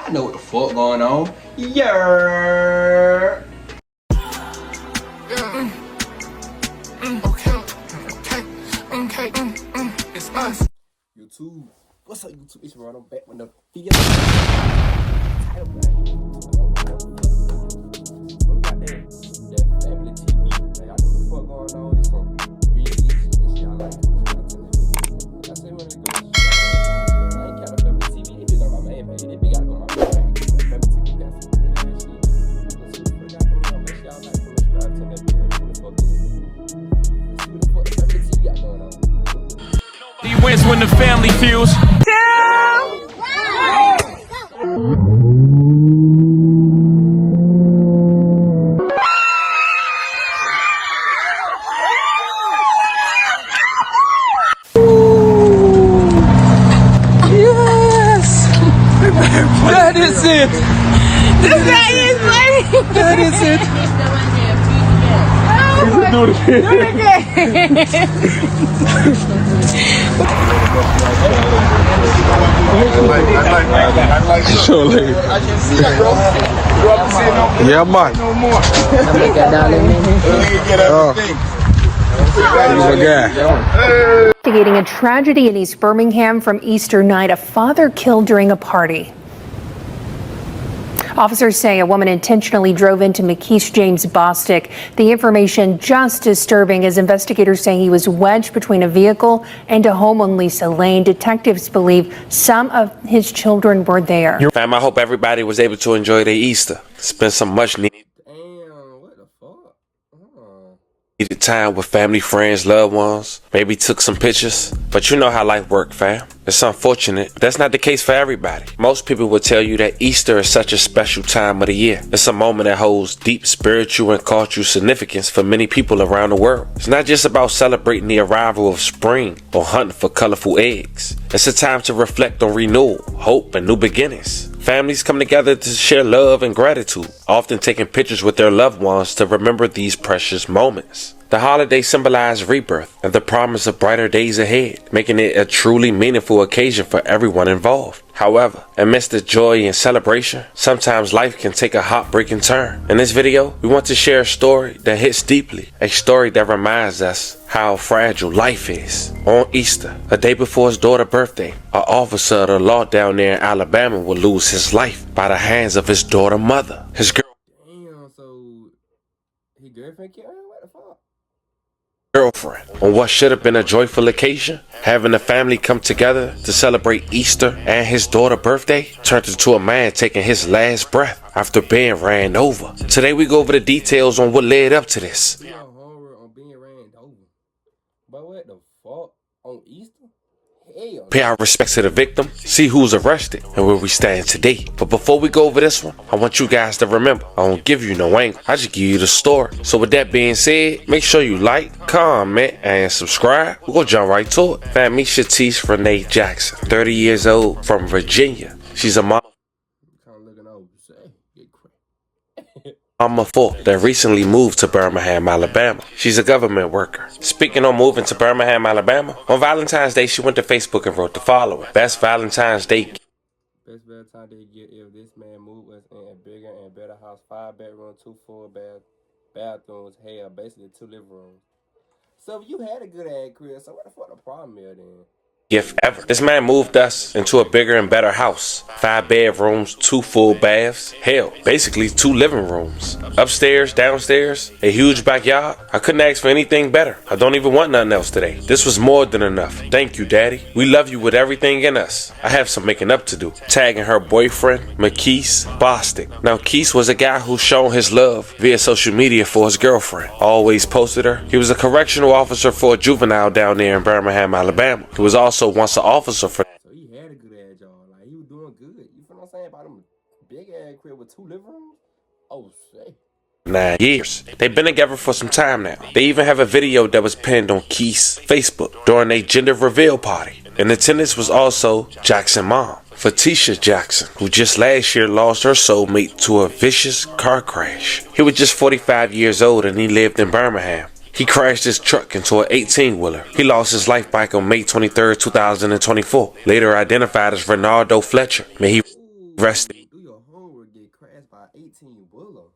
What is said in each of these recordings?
I know what the fuck going on. Yeah. It's us. YouTube. What's up, YouTube? It's Ron. I'm back with the video. Title, man. What we got there? That family TV. Like, I know what the fuck going on. It's some real leaks and shit. I like it. I say when it goes, I ain't count a family TV. They big on my main page. They big out on my main page. Family TV, that's some real shit. Let's see what we got going on. Make sure y'all like, subscribe to that video. Let's see what the fuck the family TV got going on. He wins when the family feels. Yes! That is it! That is it! Do it Surely. Yeah, man. Investigating a tragedy in East Birmingham from Easter night, a father killed during a party. Officers say a woman intentionally drove into McKees James Bostic. The information just disturbing as investigators say he was wedged between a vehicle and a home on Lisa Lane. Detectives believe some of his children were there. Fam, I hope everybody was able to enjoy their Easter. Spend some much needed time with family, friends, loved ones. Maybe took some pictures. But you know how life works, fam. It's unfortunate. That's not the case for everybody. Most people will tell you that Easter is such a special time of the year. It's a moment that holds deep spiritual and cultural significance for many people around the world. It's not just about celebrating the arrival of spring or hunting for colorful eggs. It's a time to reflect on renewal, hope, and new beginnings. Families come together to share love and gratitude, often taking pictures with their loved ones to remember these precious moments. The holiday symbolizes rebirth and the promise of brighter days ahead, making it a truly meaningful occasion for everyone involved. However, amidst the joy and celebration, sometimes life can take a heartbreaking turn. In this video, we want to share a story that hits deeply, a story that reminds us how fragile life is. On Easter, a day before his daughter's birthday, an officer of the law down there in Alabama will lose his life by the hands of his daughter's mother. His girlfriend, on what should have been a joyful occasion, having the family come together to celebrate Easter and his daughter's birthday, turned into a man taking his last breath after being ran over. Today we go over the details on what led up to this. Pay our respects to the victim, see who's arrested, and where we stand today. But before we go over this one, I want you guys to remember, I don't give you no angle, I just give you the story. So with that being said, make sure you like, comment, and subscribe. We're gonna jump right to it. Fam, meet Shatice Renee Jackson, 30 years old, from Virginia. She's a mom of four that recently moved to Birmingham, Alabama. She's a government worker. Speaking on moving to Birmingham, Alabama, on Valentine's Day, she went to Facebook and wrote the following. Best Valentine's Day gift if this man moved us in a bigger and better house, 5-bedroom, 2 full bathrooms, hell, basically 2 living rooms. So you had a good ass crib, so what the fuck the problem is then? Gift ever. This man moved us into a bigger and better house. 5 bedrooms, 2 full baths. Hell, basically 2 living rooms. Upstairs, downstairs, a huge backyard. I couldn't ask for anything better. I don't even want nothing else today. This was more than enough. Thank you, Daddy. We love you with everything in us. I have some making up to do. Tagging her boyfriend, McKees Bostic. Now, Keese was a guy who's shown his love via social media for his girlfriend. Always posted her. He was a correctional officer for a juvenile down there in Birmingham, Alabama. He was also once an officer for that. So he had a good ass job. Like, he was doing good. You feel what I'm saying? About him big ass crib with 2 living rooms? Oh, shit. 9 years. They've been together for some time now. They even have a video that was pinned on Keith's Facebook during a gender reveal party. In attendance was also Jackson's mom, Fatisha Jackson, who just last year lost her soulmate to a vicious car crash. He was just 45 years old and he lived in Birmingham. He crashed his truck into an 18-wheeler. He lost his life back on May 23, 2024, later identified as Ronaldo Fletcher. May he rest in by 18 Willow.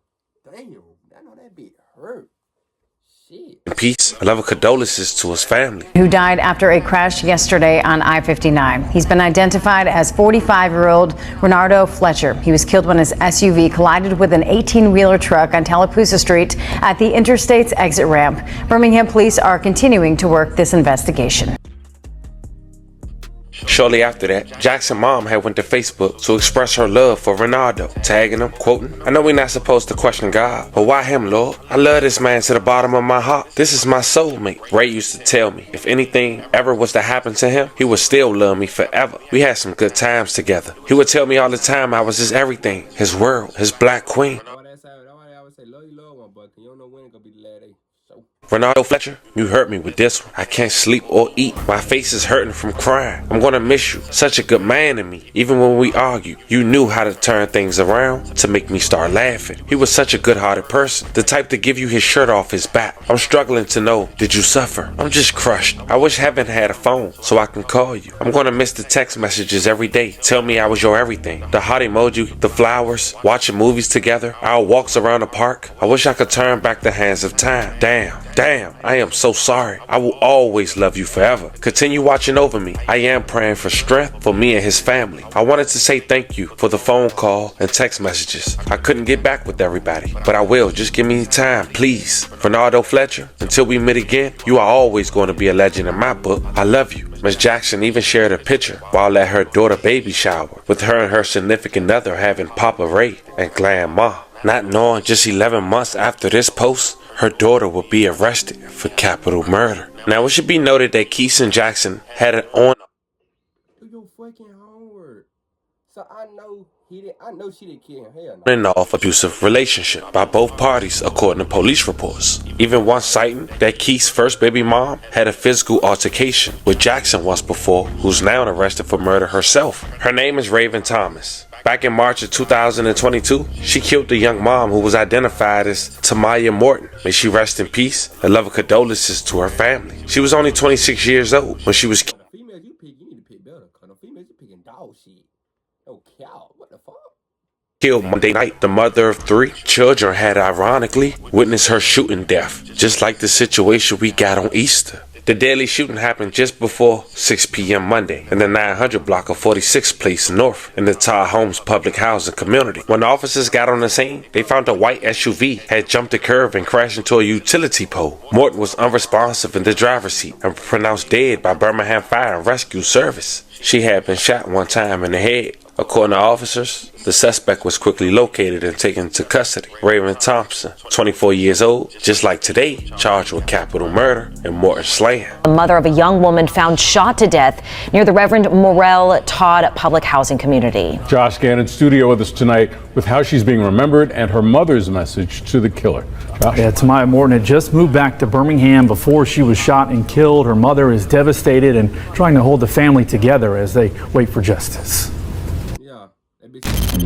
Damn, I know that bit hurt. Shit. In peace, I love condolences to his family. Who died after a crash yesterday on I-59. He's been identified as 45-year-old Renardo Fletcher. He was killed when his SUV collided with an 18-wheeler truck on Tallapoosa Street at the Interstate's exit ramp. Birmingham police are continuing to work this investigation. Shortly after that, Jackson's mom had went to Facebook to express her love for Renardo, tagging him, quoting, "I know we're not supposed to question God, but why him, Lord? I love this man to the bottom of my heart. This is my soulmate." Ray used to tell me, if anything ever was to happen to him, he would still love me forever. We had some good times together. He would tell me all the time I was his everything, his world, his black queen. That's why I always say, love you, love one, but you don't know when it's gonna be the last day. So. Renardo Fletcher, you hurt me with this one. I can't sleep or eat. My face is hurting from crying. I'm gonna miss you. Such a good man to me. Even when we argue, you knew how to turn things around to make me start laughing. He was such a good-hearted person, the type to give you his shirt off his back. I'm struggling to know, did you suffer? I'm just crushed. I wish heaven had a phone so I can call you. I'm gonna miss the text messages every day. Tell me I was your everything. The heart emoji, the flowers, watching movies together, our walks around the park. I wish I could turn back the hands of time. Damn, I am so sorry. I will always love you forever. Continue watching over me. I am praying for strength for me and his family. I wanted to say thank you for the phone call and text messages. I couldn't get back with everybody, but I will. Just give me time, please. Renardo Fletcher, until we meet again, you are always going to be a legend in my book. I love you. Miss Jackson even shared a picture while at her daughter baby shower with her and her significant other having Papa Ray and Grandma. Not knowing just 11 months after this post, her daughter would be arrested for capital murder. Now, it should be noted that Keisha Jackson had it on. Do your fucking homework. So I know she didn't kill him. Hell no. And off abusive relationship by both parties, according to police reports. Even one citing that Keith's first baby mom had a physical altercation with Jackson once before, who's now arrested for murder herself. Her name is Raven Thomas. Back in March of 2022, she killed the young mom who was identified as Tamaya Morton. May she rest in peace and love and condolences to her family. She was only 26 years old when she was The females you pick, you need to pick better. Cause the females you picking dog shit. No cow. What the fuck? killed Monday night. The mother of 3 children had ironically witnessed her shooting death, just like the situation we got on Easter. The deadly shooting happened just before 6 p.m. Monday in the 900 block of 46th Place North in the Tar Homes public housing community. When the officers got on the scene, they found a white SUV had jumped a curve and crashed into a utility pole. Morton was unresponsive in the driver's seat and pronounced dead by Birmingham Fire and Rescue Service. She had been shot one time in the head. According to officers, the suspect was quickly located and taken to custody. Raven Thompson, 24 years old, just like today, charged with capital murder and Morton slaying. The mother of a young woman found shot to death near the Reverend Morel Todd public housing community. Josh Gannon in studio with us tonight with how she's being remembered and her mother's message to the killer. Josh. Yeah, Tamaya Morton had just moved back to Birmingham before she was shot and killed. Her mother is devastated and trying to hold the family together as they wait for justice.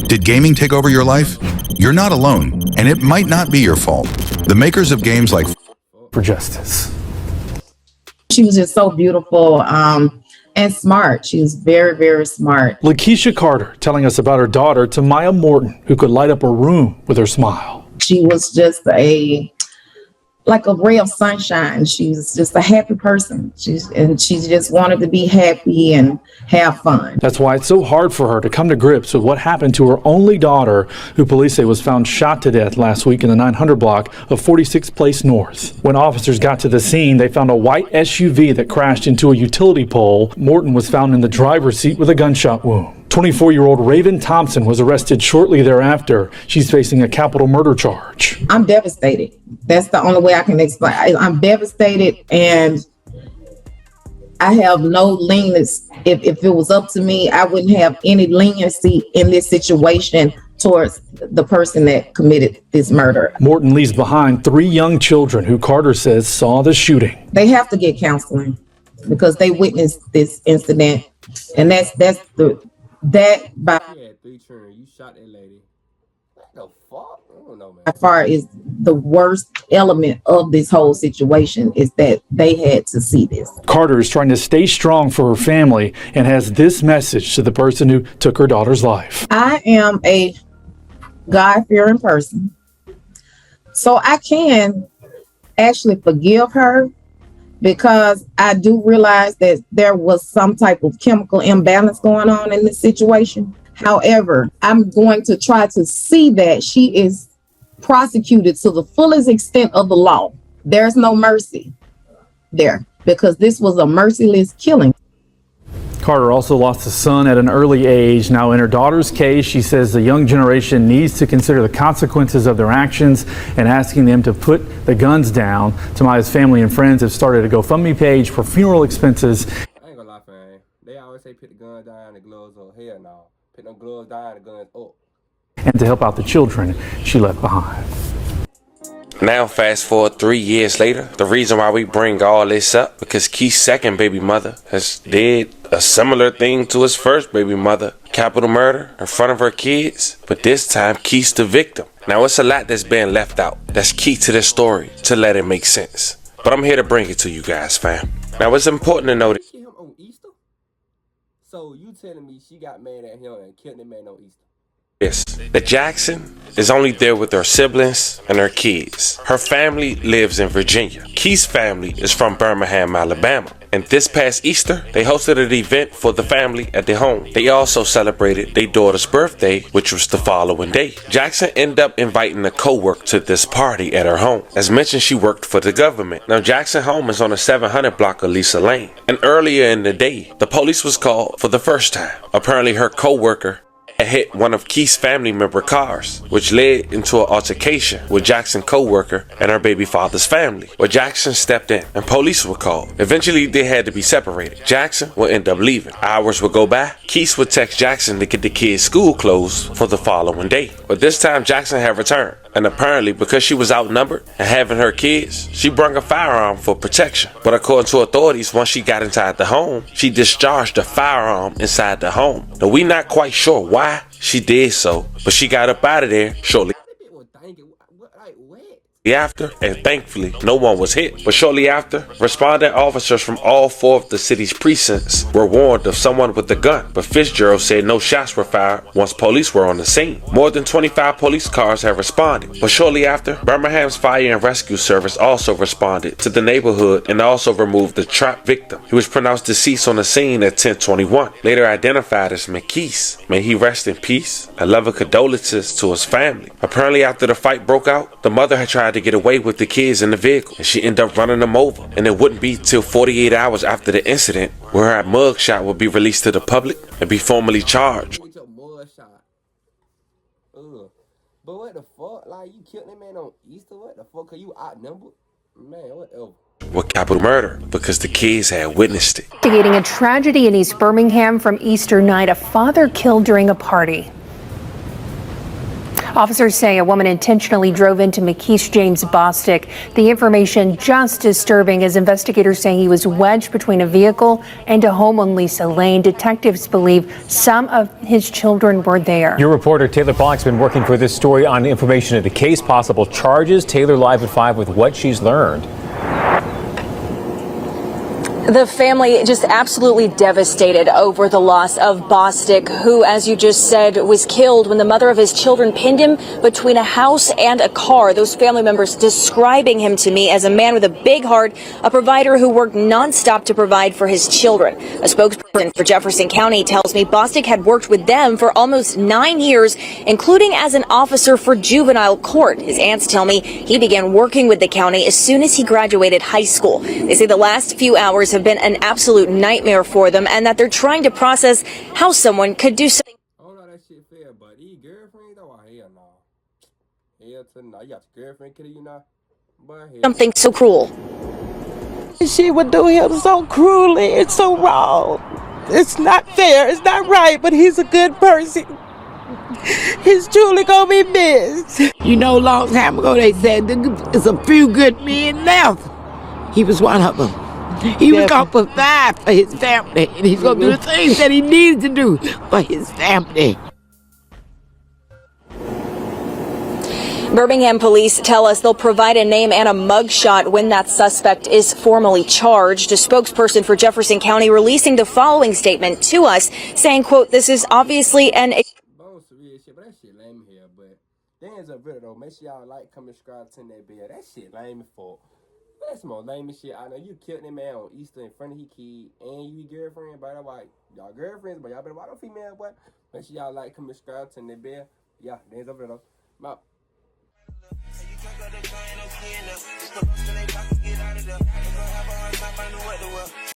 Did gaming take over your life? You're not alone, and it might not be your fault. The makers of games like For justice. She was just so beautiful and smart. She was very, very smart. Lakeisha Carter telling us about her daughter, Tamaya Morton, who could light up a room with her smile. She was just like a ray of sunshine. She's just a happy person. She just wanted to be happy and have fun. That's why it's so hard for her to come to grips with what happened to her only daughter, who police say was found shot to death last week in the 900 block of 46th Place North. When officers got to the scene, they found a white SUV that crashed into a utility pole. Morton was found in the driver's seat with a gunshot wound. 24-year-old Raven Thompson was arrested shortly thereafter. She's facing a capital murder charge. I'm devastated. That's the only way I can explain. I'm devastated, and I have no lenience. If it was up to me, I wouldn't have any leniency in this situation towards the person that committed this murder. Morton leaves behind 3 young children who Carter says saw the shooting. They have to get counseling because they witnessed this incident, and that's by You shot that lady. What the fuck? I don't know, man. by far is the worst element of this whole situation is that they had to see this. Carter is trying to stay strong for her family and has this message to the person who took her daughter's life. I am a God-fearing person. So I can actually forgive her because I do realize that there was some type of chemical imbalance going on in this situation. However, I'm going to try to see that she is prosecuted to the fullest extent of the law. There's no mercy there because this was a merciless killing. Carter also lost a son at an early age. Now, in her daughter's case, she says the young generation needs to consider the consequences of their actions and asking them to put the guns down. Tamaya's family and friends have started a GoFundMe page for funeral expenses. I ain't gonna lie, fam. They always say put the gun down, the gloves up. Hell no. Put no gloves down, the guns up. And to help out the children she left behind. Now, fast forward 3 years later, the reason why we bring all this up, because Keith's second baby mother has did a similar thing to his first baby mother, capital murder in front of her kids, but this time Keith's the victim. Now, it's a lot that's being left out. That's key to this story to let it make sense. But I'm here to bring it to you guys, fam. Now, it's important to know that. Him on Easter? So you telling me she got mad at him and killed the man on Easter? Yes, that Jackson is only there with her siblings and her kids. Her family lives in Virginia. Keith's family is from Birmingham, Alabama. And this past Easter, they hosted an event for the family at their home. They also celebrated their daughter's birthday, which was the following day. Jackson ended up inviting a co-worker to this party at her home. As mentioned, she worked for the government. Now, Jackson's home is on the 700 block of Lisa Lane. And earlier in the day, the police was called for the first time. Apparently, her co-worker hit one of Keith's family member cars, which led into an altercation with Jackson's co-worker and her baby father's family, where Jackson stepped in and police were called. Eventually, they had to be separated. Jackson would end up leaving. Hours would go by. Keith would text Jackson to get the kids' school clothes for the following day. But this time, Jackson had returned. And apparently, because she was outnumbered and having her kids, she brought a firearm for protection. But according to authorities, once she got inside the home, she discharged the firearm inside the home. Now, we not quite sure why she did so, but she got up out of there shortly after, and thankfully no one was hit. But shortly after, responding officers from all 4 of the city's precincts were warned of someone with a gun, but Fitzgerald said no shots were fired once police were on the scene. More than 25 police cars have responded, but shortly after, Birmingham's Fire and Rescue Service also responded to the neighborhood and also removed the trapped victim. He was pronounced deceased on the scene at 10:21, later identified as McKeese. May he rest in peace, and loving condolences to his family. Apparently, after the fight broke out, the mother had tried to get away with the kids in the vehicle, and she ended up running them over. And it wouldn't be till 48 hours after the incident where her mugshot would be released to the public and be formally charged. But what the fuck? Like, you killed that man on Easter? What the fuck? Are you outnumbered? Man, whatever. With capital murder, because the kids had witnessed it. Investigating a tragedy in East Birmingham from Easter night, a father killed during a party. Officers say a woman intentionally drove into McKeese James Bostic. The information just disturbing as investigators say he was wedged between a vehicle and a home on Lisa Lane. Detectives believe some of his children were there. Your reporter Taylor Pollock's been working for this story on information of the case, possible charges. Taylor live at 5 with what she's learned. The family just absolutely devastated over the loss of Bostic, who, as you just said, was killed when the mother of his children pinned him between a house and a car. Those family members describing him to me as a man with a big heart, a provider who worked nonstop to provide for his children. A spokesperson for Jefferson County tells me Bostic had worked with them for almost 9 years, including as an officer for juvenile court. His aunts tell me he began working with the county as soon as he graduated high school. They say the last few hours have been an absolute nightmare for them, and that they're trying to process how someone could do something. Oh no, that shit fair, but these girlfriends, oh hell no. Hell to no. You got your girlfriend killing you now? But something so cruel. She would do him so cruelly. It's so wrong. It's not fair. It's not right, but he's a good person. He's truly gonna be missed. You know, a long time ago they said there's a few good men left. He was one of them. He was going to provide for his family, and he's going to do the things that he needs to do for his family. Birmingham police tell us they'll provide a name and a mugshot when that suspect is formally charged. A spokesperson for Jefferson County releasing the following statement to us, saying, quote, "This is obviously an..." Dan's a video though. Make sure y'all like, comment, subscribe, turn that bell. That shit lame as fuck. That's some more lame shit. I know you killed that man on Easter in front of his kid, and you girlfriend, but that's why y'all girlfriends, but y'all better watch no female, boy. Make sure y'all like, comment, subscribe, turn that bell. Yeah, Dan's a video. I'm out.